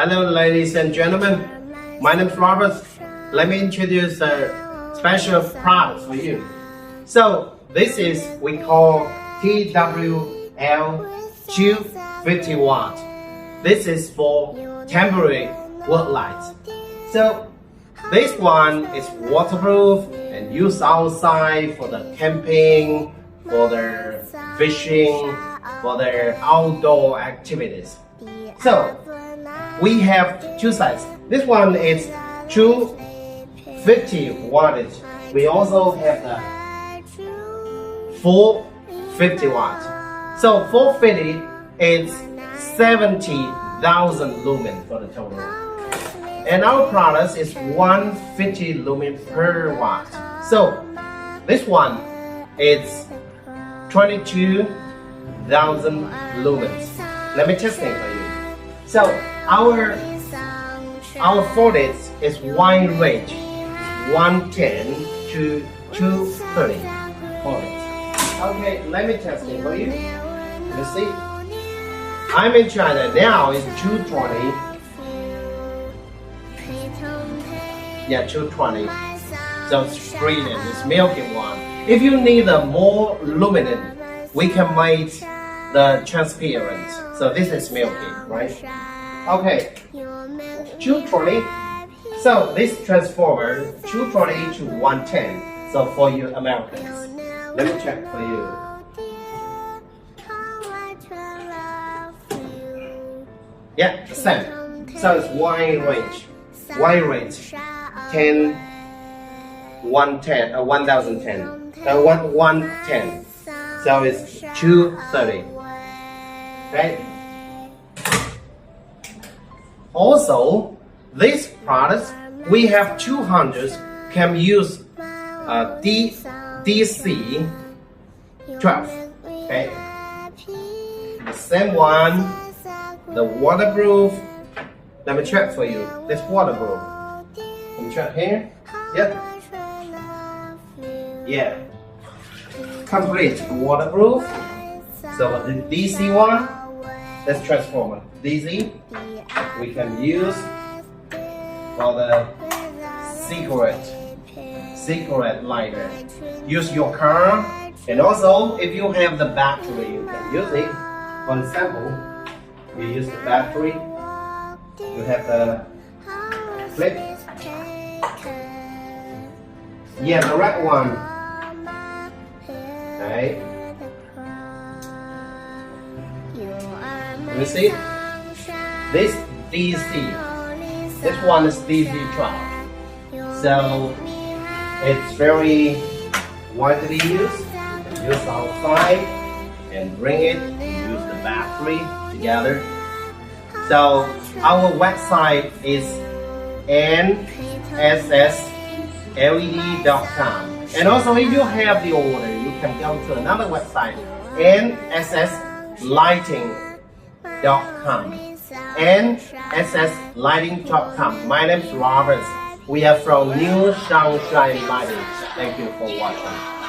Hello ladies and gentlemen, my name is Robert. Let me introduce a special product for you. So this is we call TWL 250 watt. This is for temporary work lights. So this one is waterproof and used outside for the camping, for the fishing, for their outdoor activities. So we have two sides. This one is 250 wattage. We also have the 450 watt. So 450 is 70,000 lumen for the total. And our product is 150 lumen per watt. So this one is 22,000 lumens. Let me test it for you. So our voltage is wide range, 110 to 230 voltage. Okay, let me test it for you. You see, I'm in China now. It's 220. Yeah, 220. So it's brilliant. It's milky one. If you need a more luminant, we can make the transparent. So this is milky, right? Okay, 220. So this transformer 220 to 110. So for you Americans, let me check for you. Yeah, the same. So it's wide range. 10, 110, 1010. 110. So it's 230. Right? Also, this product we have 200 can use DC 12. Okay. The same one, the waterproof. Let me check for you. This waterproof. Let me check here. Yep. Yeah. Complete waterproof. So the DC one, that's transformer. DC, we can use for the cigarette lighter. Use your car, and also if you have the battery, you can use it. For example, you use the battery. You have the clip. Yeah, the red one. Right. You see, this DC, this one is DC 12. So it's very widely used. You can use outside and bring it and use the battery together. So our website is nssled.com. And also if you have the order, you can go to another website, nsslighting.com. nsslighting.com. My name is Robert. We are from New Sunshine Lighting. Thank you for watching.